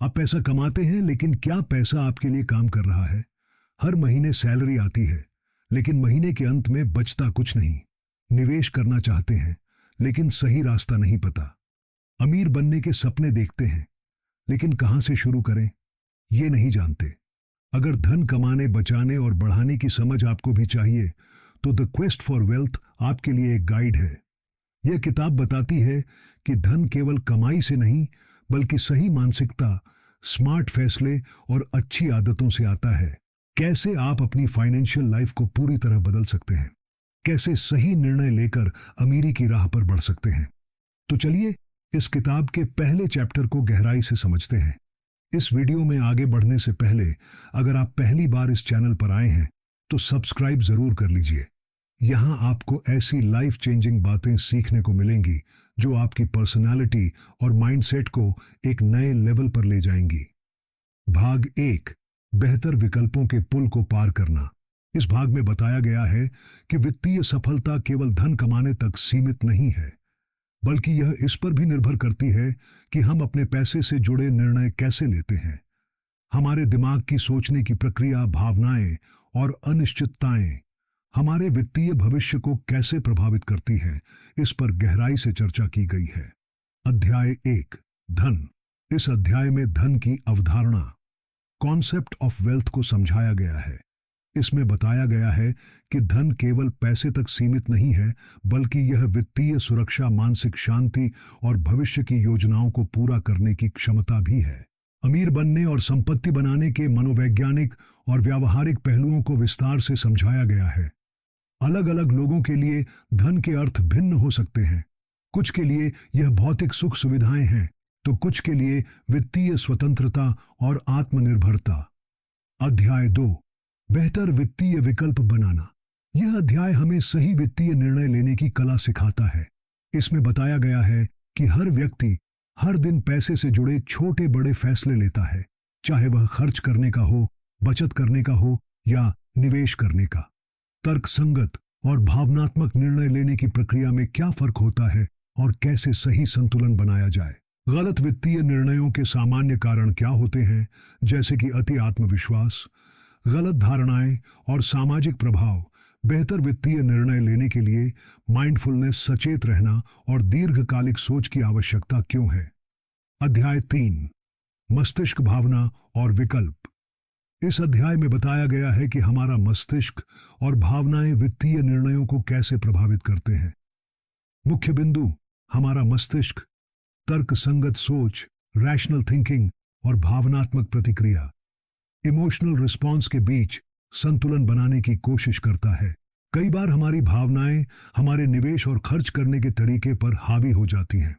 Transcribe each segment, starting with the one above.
आप पैसा कमाते हैं, लेकिन क्या पैसा आपके लिए काम कर रहा है? हर महीने सैलरी आती है, लेकिन महीने के अंत में बचता कुछ नहीं। निवेश करना चाहते हैं, लेकिन सही रास्ता नहीं पता। अमीर बनने के सपने देखते हैं, लेकिन कहां से शुरू करें ये नहीं जानते। अगर धन कमाने, बचाने और बढ़ाने की समझ आपको भी चाहिए, तो द क्वेस्ट फॉर वेल्थ आपके लिए एक गाइड है। यह किताब बताती है कि धन केवल कमाई से नहीं, बल्कि सही मानसिकता, स्मार्ट फैसले और अच्छी आदतों से आता है। कैसे आप अपनी फाइनेंशियल लाइफ को पूरी तरह बदल सकते हैं, कैसे सही निर्णय लेकर अमीरी की राह पर बढ़ सकते हैं। तो चलिए इस किताब के पहले चैप्टर को गहराई से समझते हैं। इस वीडियो में आगे बढ़ने से पहले अगर आप पहली बार इस चैनल पर आए हैं तो सब्सक्राइब जरूर कर लीजिए। यहाँ आपको ऐसी लाइफ चेंजिंग बातें सीखने को मिलेंगी जो आपकी पर्सनालिटी और माइंडसेट को एक नए लेवल पर ले जाएंगी। भाग 1, बेहतर विकल्पों के पुल को पार करना। इस भाग में बताया गया है कि वित्तीय सफलता केवल धन कमाने तक सीमित नहीं है, बल्कि यह इस पर भी निर्भर करती है कि हम अपने पैसे से जुड़े निर्णय कैसे लेते हैं। हमारे दिमाग की सोचने की प्रक्रिया, भावनाएं और अनिश्चितताएं हमारे वित्तीय भविष्य को कैसे प्रभावित करती हैं, इस पर गहराई से चर्चा की गई है। अध्याय 1, धन। इस अध्याय में धन की अवधारणा, कॉन्सेप्ट ऑफ वेल्थ को समझाया गया है। इसमें बताया गया है कि धन केवल पैसे तक सीमित नहीं है, बल्कि यह वित्तीय सुरक्षा, मानसिक शांति और भविष्य की योजनाओं को पूरा करने की क्षमता भी है। अमीर बनने और संपत्ति बनाने के मनोवैज्ञानिक और व्यावहारिक पहलुओं को विस्तार से समझाया गया है। अलग अलग लोगों के लिए धन के अर्थ भिन्न हो सकते हैं। कुछ के लिए यह भौतिक सुख सुविधाएं हैं, तो कुछ के लिए वित्तीय स्वतंत्रता और आत्मनिर्भरता। अध्याय 2, बेहतर वित्तीय विकल्प बनाना। यह अध्याय हमें सही वित्तीय निर्णय लेने की कला सिखाता है। इसमें बताया गया है कि हर व्यक्ति हर दिन पैसे से जुड़े छोटे बड़े फैसले लेता है, चाहे वह खर्च करने का हो, बचत करने का हो या निवेश करने का। तर्कसंगत और भावनात्मक निर्णय लेने की प्रक्रिया में क्या फर्क होता है और कैसे सही संतुलन बनाया जाए। गलत वित्तीय निर्णयों के सामान्य कारण क्या होते हैं, जैसे कि अति आत्मविश्वास, गलत धारणाएं और सामाजिक प्रभाव। बेहतर वित्तीय निर्णय लेने के लिए माइंडफुलनेस, सचेत रहना और दीर्घकालिक सोच की आवश्यकता क्यों है। अध्याय 3, मस्तिष्क, भावना और विकल्प। इस अध्याय में बताया गया है कि हमारा मस्तिष्क और भावनाएं वित्तीय निर्णयों को कैसे प्रभावित करते हैं। मुख्य बिंदु, हमारा मस्तिष्क तर्क संगत सोच, रैशनल थिंकिंग और भावनात्मक प्रतिक्रिया, इमोशनल रिस्पॉन्स के बीच संतुलन बनाने की कोशिश करता है। कई बार हमारी भावनाएं हमारे निवेश और खर्च करने के तरीके पर हावी हो जाती हैं।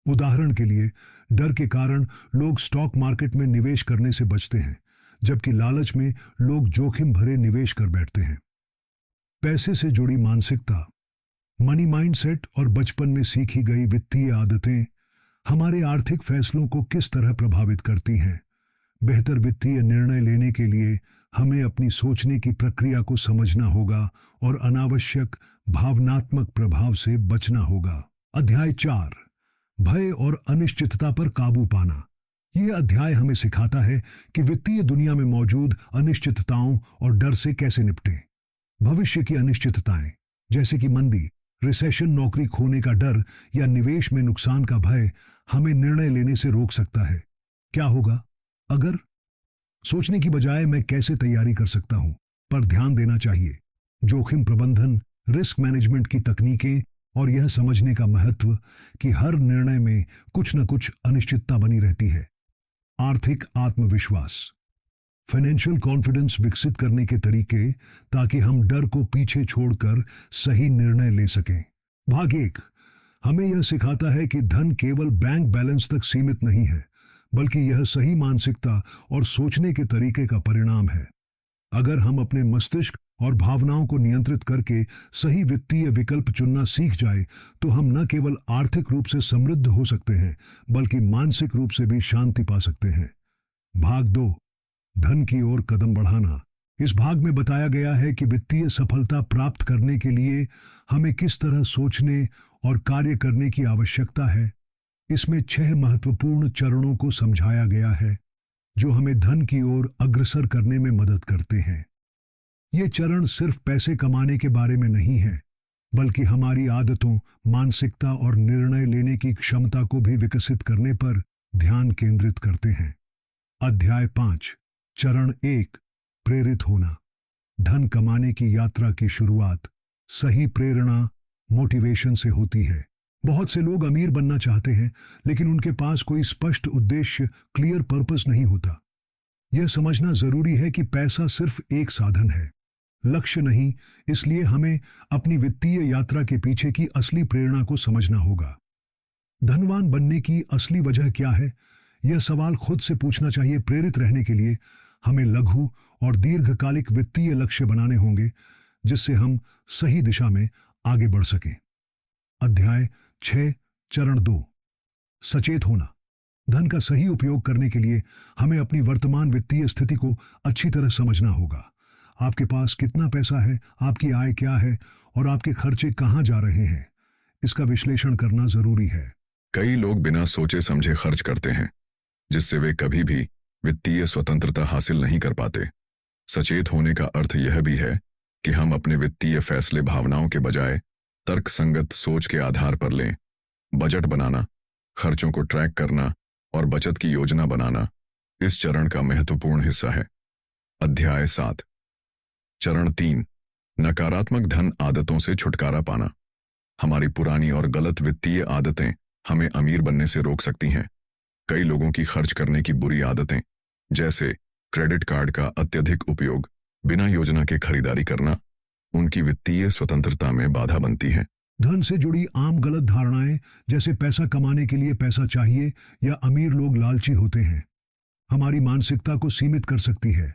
उदाहरण के लिए, डर के कारण लोग स्टॉक मार्केट में निवेश करने से बचते हैं, जबकि लालच में लोग जोखिम भरे निवेश कर बैठते हैं। पैसे से जुड़ी मानसिकता, मनी माइंडसेट और बचपन में सीखी गई वित्तीय आदतें हमारे आर्थिक फैसलों को किस तरह प्रभावित करती हैं। बेहतर वित्तीय निर्णय लेने के लिए हमें अपनी सोचने की प्रक्रिया को समझना होगा और अनावश्यक भावनात्मक प्रभाव से बचना होगा। अध्याय 4, भय और अनिश्चितता पर काबू पाना। यह अध्याय हमें सिखाता है कि वित्तीय दुनिया में मौजूद अनिश्चितताओं और डर से कैसे निपटें। भविष्य की अनिश्चितताएं, जैसे कि मंदी, रिसेशन, नौकरी खोने का डर या निवेश में नुकसान का भय, हमें निर्णय लेने से रोक सकता है। क्या होगा अगर? सोचने की बजाय मैं कैसे तैयारी कर सकता हूं पर ध्यान देना चाहिए। जोखिम प्रबंधन, रिस्क मैनेजमेंट की तकनीकें और यह समझने का महत्व कि हर निर्णय में कुछ न कुछ अनिश्चितता बनी रहती है। आर्थिक आत्मविश्वास, फाइनेंशियल कॉन्फिडेंस विकसित करने के तरीके, ताकि हम डर को पीछे छोड़कर सही निर्णय ले सकें। भाग 1 हमें यह सिखाता है कि धन केवल बैंक बैलेंस तक सीमित नहीं है, बल्कि यह सही मानसिकता और सोचने के तरीके का परिणाम है। अगर हम अपने मस्तिष्क और भावनाओं को नियंत्रित करके सही वित्तीय विकल्प चुनना सीख जाए, तो हम न केवल आर्थिक रूप से समृद्ध हो सकते हैं, बल्कि मानसिक रूप से भी शांति पा सकते हैं। भाग 2 धन की ओर कदम बढ़ाना। इस भाग में बताया गया है कि वित्तीय सफलता प्राप्त करने के लिए हमें किस तरह सोचने और कार्य करने की आवश्यकता है। इसमें 6 महत्वपूर्ण चरणों को समझाया गया है जो हमें धन की ओर अग्रसर करने में मदद करते हैं। ये चरण सिर्फ पैसे कमाने के बारे में नहीं है, बल्कि हमारी आदतों, मानसिकता और निर्णय लेने की क्षमता को भी विकसित करने पर ध्यान केंद्रित करते हैं। अध्याय 5, चरण 1, प्रेरित होना। धन कमाने की यात्रा की शुरुआत सही प्रेरणा, मोटिवेशन से होती है। बहुत से लोग अमीर बनना चाहते हैं, लेकिन उनके पास कोई स्पष्ट उद्देश्य, क्लियर पर्पस नहीं होता। यह समझना जरूरी है कि पैसा सिर्फ एक साधन है, लक्ष्य नहीं। इसलिए हमें अपनी वित्तीय यात्रा के पीछे की असली प्रेरणा को समझना होगा। धनवान बनने की असली वजह क्या है? यह सवाल खुद से पूछना चाहिए। प्रेरित रहने के लिए हमें लघु और दीर्घकालिक वित्तीय लक्ष्य बनाने होंगे, जिससे हम सही दिशा में आगे बढ़ सकें। अध्याय 6, चरण 2, सचेत होना। धन का सही उपयोग करने के लिए हमें अपनी वर्तमान वित्तीय स्थिति को अच्छी तरह समझना होगा। आपके पास कितना पैसा है, आपकी आय क्या है और आपके खर्चे कहां जा रहे हैं, इसका विश्लेषण करना जरूरी है। कई लोग बिना सोचे समझे खर्च करते हैं, जिससे वे कभी भी वित्तीय स्वतंत्रता हासिल नहीं कर पाते। सचेत होने का अर्थ यह भी है कि हम अपने वित्तीय फैसले भावनाओं के बजाय तर्कसंगत सोच के आधार पर लें। बजट बनाना, खर्चों को ट्रैक करना और बचत की योजना बनाना इस चरण का महत्वपूर्ण हिस्सा है। अध्याय 7, चरण 3, नकारात्मक धन आदतों से छुटकारा पाना। हमारी पुरानी और गलत वित्तीय आदतें हमें अमीर बनने से रोक सकती हैं। कई लोगों की खर्च करने की बुरी आदतें, जैसे क्रेडिट कार्ड का अत्यधिक उपयोग, बिना योजना के खरीदारी करना, उनकी वित्तीय स्वतंत्रता में बाधा बनती हैं। धन से जुड़ी आम गलत धारणाएं, जैसे पैसा कमाने के लिए पैसा चाहिए या अमीर लोग लालची होते हैं, हमारी मानसिकता को सीमित कर सकती है।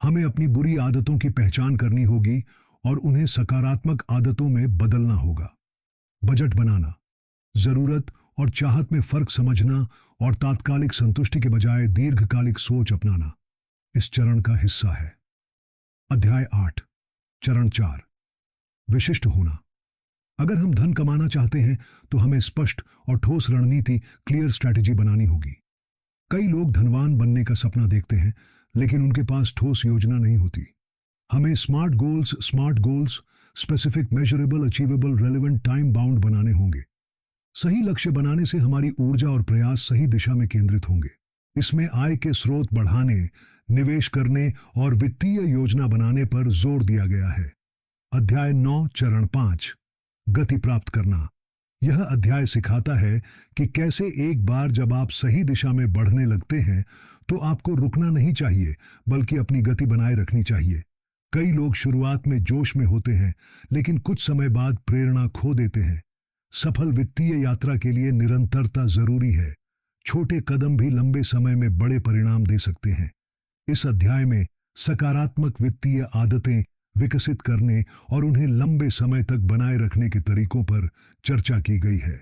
हमें अपनी बुरी आदतों की पहचान करनी होगी और उन्हें सकारात्मक आदतों में बदलना होगा। बजट बनाना, जरूरत और चाहत में फर्क समझना और तात्कालिक संतुष्टि के बजाय दीर्घकालिक सोच अपनाना इस चरण का हिस्सा है। अध्याय 8, चरण 4, विशिष्ट होना। अगर हम धन कमाना चाहते हैं तो हमें स्पष्ट और ठोस रणनीति, क्लियर स्ट्रैटेजी बनानी होगी। कई लोग धनवान बनने का सपना देखते हैं, लेकिन उनके पास ठोस योजना नहीं होती। हमें smart goals, specific, measurable, achievable, relevant, time bound बनाने होंगे। सही लक्ष्य बनाने से हमारी ऊर्जा और प्रयास सही दिशा में केंद्रित होंगे। इसमें आय के स्रोत बढ़ाने, निवेश करने और वित्तीय योजना बनाने पर जोर दिया गया है। अध्याय 9, चरण 5, गति प्राप्त करना। यह अध्याय सिखाता है कि कैसे एक बार जब आप सही दिशा में बढ़ने लगते हैं तो आपको रुकना नहीं चाहिए, बल्कि अपनी गति बनाए रखनी चाहिए। कई लोग शुरुआत में जोश में होते हैं, लेकिन कुछ समय बाद प्रेरणा खो देते हैं। सफल वित्तीय यात्रा के लिए निरंतरता जरूरी है। छोटे कदम भी लंबे समय में बड़े परिणाम दे सकते हैं। इस अध्याय में सकारात्मक वित्तीय आदतें विकसित करने और उन्हें लंबे समय तक बनाए रखने के तरीकों पर चर्चा की गई है।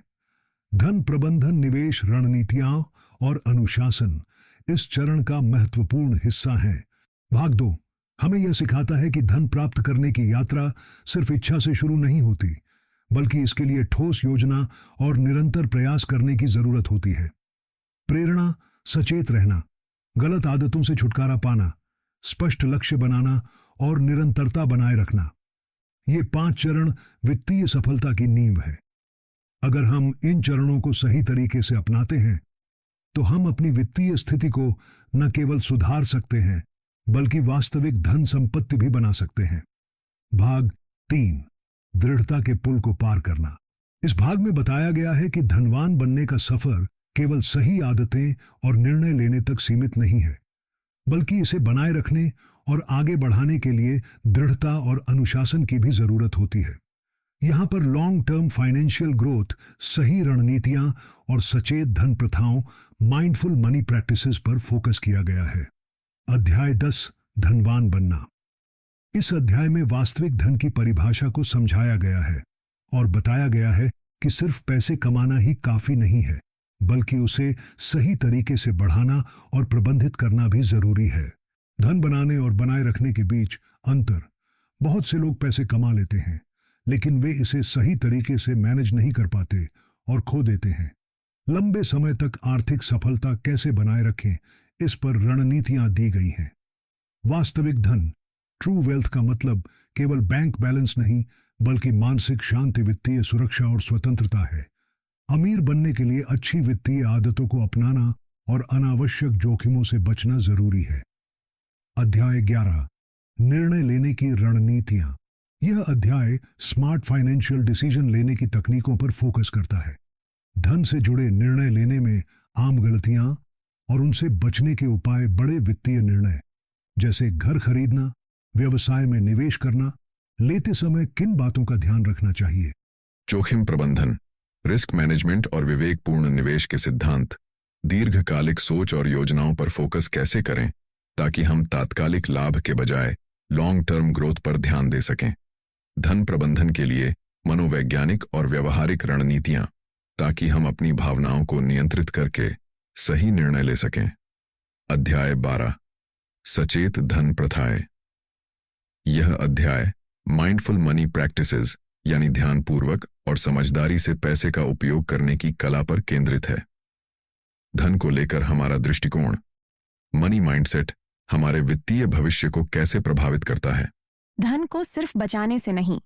धन प्रबंधन, निवेश रणनीतियां और अनुशासन इस चरण का महत्वपूर्ण हिस्सा है। भाग 2 हमें यह सिखाता है कि धन प्राप्त करने की यात्रा सिर्फ इच्छा से शुरू नहीं होती, बल्कि इसके लिए ठोस योजना और निरंतर प्रयास करने की जरूरत होती है। प्रेरणा, सचेत रहना, गलत आदतों से छुटकारा पाना, स्पष्ट लक्ष्य बनाना और निरंतरता बनाए रखना, ये 5 चरण वित्तीय सफलता की नींव है। अगर हम इन चरणों को सही तरीके से अपनाते हैं तो हम अपनी वित्तीय स्थिति को न केवल सुधार सकते हैं, बल्कि वास्तविक धन संपत्ति भी बना सकते हैं। भाग 3, दृढ़ता के पुल को पार करना। इस भाग में बताया गया है कि धनवान बनने का सफर केवल सही आदतें और निर्णय लेने तक सीमित नहीं है, बल्कि इसे बनाए रखने और आगे बढ़ाने के लिए दृढ़ता और अनुशासन की भी जरूरत होती है। यहां पर लॉन्ग टर्म फाइनेंशियल ग्रोथ, सही रणनीतियां और सचेत धन प्रथाओं, माइंडफुल मनी प्रैक्टिसेस पर फोकस किया गया है। अध्याय 10, धनवान बनना। इस अध्याय में वास्तविक धन की परिभाषा को समझाया गया है और बताया गया है कि सिर्फ पैसे कमाना ही काफी नहीं है, बल्कि उसे सही तरीके से बढ़ाना और प्रबंधित करना भी जरूरी है। धन बनाने और बनाए रखने के बीच अंतर। बहुत से लोग पैसे कमा लेते हैं, लेकिन वे इसे सही तरीके से मैनेज नहीं कर पाते और खो देते हैं। लंबे समय तक आर्थिक सफलता कैसे बनाए रखें, इस पर रणनीतियां दी गई हैं। वास्तविक धन, ट्रू वेल्थ का मतलब केवल बैंक बैलेंस नहीं, बल्कि मानसिक शांति, वित्तीय सुरक्षा और स्वतंत्रता है। अमीर बनने के लिए अच्छी वित्तीय आदतों को अपनाना और अनावश्यक जोखिमों से बचना जरूरी है। अध्याय 11, निर्णय लेने की रणनीतियां। यह अध्याय स्मार्ट फाइनेंशियल डिसीजन लेने की तकनीकों पर फोकस करता है। धन से जुड़े निर्णय लेने में आम गलतियां और उनसे बचने के उपाय, बड़े वित्तीय निर्णय जैसे घर खरीदना, व्यवसाय में निवेश करना, लेते समय किन बातों का ध्यान रखना चाहिए। जोखिम प्रबंधन, रिस्क मैनेजमेंट और विवेकपूर्ण निवेश के सिद्धांत। दीर्घकालिक सोच और योजनाओं पर फोकस कैसे करें ताकि हम तात्कालिक लाभ के बजाय लॉन्ग टर्म ग्रोथ पर ध्यान दे सकें। धन प्रबंधन के लिए मनोवैज्ञानिक और व्यवहारिक रणनीतियां, ताकि हम अपनी भावनाओं को नियंत्रित करके सही निर्णय ले सकें। अध्याय 12, सचेत धन प्रथाएं। यह अध्याय माइंडफुल मनी प्रैक्टिसेस यानी ध्यानपूर्वक और समझदारी से पैसे का उपयोग करने की कला पर केंद्रित है। धन को लेकर हमारा दृष्टिकोण, मनी माइंडसेट, हमारे वित्तीय भविष्य को कैसे प्रभावित करता है। धन को सिर्फ बचाने से नहीं,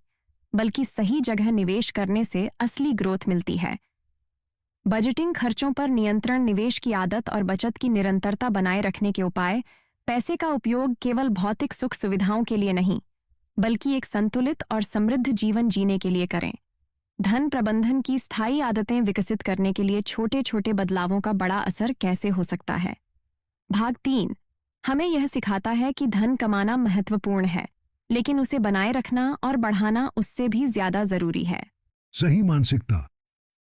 बल्कि सही जगह निवेश करने से असली ग्रोथ मिलती है। बजटिंग, खर्चों पर नियंत्रण, निवेश की आदत और बचत की निरंतरता बनाए रखने के उपाय, पैसे का उपयोग केवल भौतिक सुख सुविधाओं के लिए नहीं, बल्कि एक संतुलित और समृद्ध जीवन जीने के लिए करें। धन प्रबंधन की स्थायी आदतें विकसित करने के लिए छोटे छोटे बदलावों का बड़ा असर कैसे हो सकता है। भाग 3 हमें यह सिखाता है कि धन कमाना महत्वपूर्ण है, लेकिन उसे बनाए रखना और बढ़ाना उससे भी ज्यादा जरूरी है। सही मानसिकता,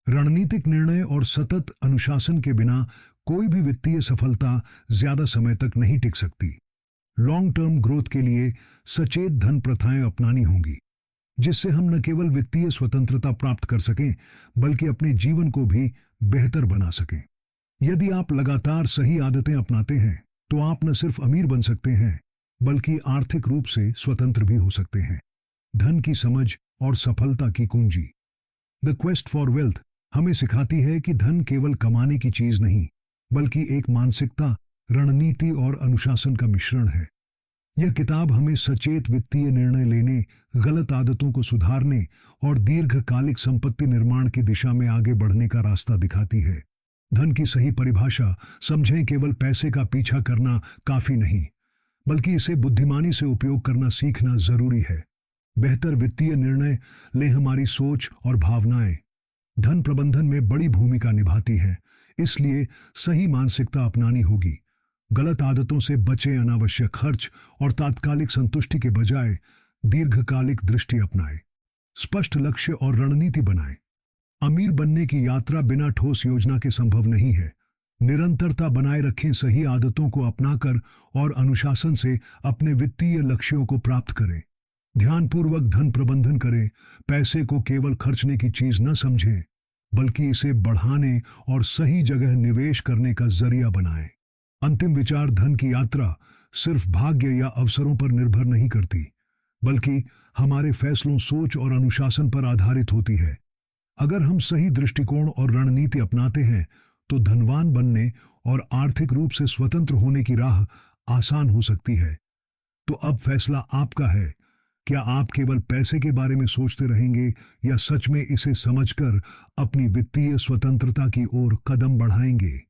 रणनीतिक निर्णय और सतत अनुशासन के बिना कोई भी वित्तीय सफलता ज्यादा समय तक नहीं टिक सकती। लॉन्ग टर्म ग्रोथ के लिए सचेत धन प्रथाएं अपनानी होंगी, जिससे हम न केवल वित्तीय स्वतंत्रता प्राप्त कर सकें, बल्कि अपने जीवन को भी बेहतर बना सकें। यदि आप लगातार सही आदतें अपनाते हैं, तो आप न सिर्फ अमीर बन सकते हैं, बल्कि आर्थिक रूप से स्वतंत्र भी हो सकते हैं। धन की समझ और सफलता की कुंजी। द क्वेस्ट फॉर वेल्थ हमें सिखाती है कि धन केवल कमाने की चीज नहीं, बल्कि एक मानसिकता, रणनीति और अनुशासन का मिश्रण है। यह किताब हमें सचेत वित्तीय निर्णय लेने, गलत आदतों को सुधारने और दीर्घकालिक संपत्ति निर्माण की दिशा में आगे बढ़ने का रास्ता दिखाती है। धन की सही परिभाषा समझें, केवल पैसे का पीछा करना काफी नहीं, बल्कि इसे बुद्धिमानी से उपयोग करना सीखना जरूरी है। बेहतर वित्तीय निर्णय लें, हमारी सोच और भावनाएं धन प्रबंधन में बड़ी भूमिका निभाती हैं, इसलिए सही मानसिकता अपनानी होगी। गलत आदतों से बचें, अनावश्यक खर्च और तात्कालिक संतुष्टि के बजाय दीर्घकालिक दृष्टि अपनाएं। स्पष्ट लक्ष्य और रणनीति बनाएं। अमीर बनने की यात्रा बिना ठोस योजना के संभव नहीं है। निरंतरता बनाए रखें, सही आदतों को अपनाकर और अनुशासन से अपने वित्तीय लक्ष्यों को प्राप्त करें। ध्यानपूर्वक धन प्रबंधन करें, पैसे को केवल खर्चने की चीज न समझें, बल्कि इसे बढ़ाने और सही जगह निवेश करने का जरिया बनाएं। अंतिम विचार, धन की यात्रा सिर्फ भाग्य या अवसरों पर निर्भर नहीं करती, बल्कि हमारे फैसलों, सोच और अनुशासन पर आधारित होती है। अगर हम सही दृष्टिकोण और रणनीति अपनाते हैं, तो धनवान बनने और आर्थिक रूप से स्वतंत्र होने की राह आसान हो सकती है। तो अब फैसला आपका है। क्या आप केवल पैसे के बारे में सोचते रहेंगे, या सच में इसे समझकर अपनी वित्तीय स्वतंत्रता की ओर कदम बढ़ाएंगे?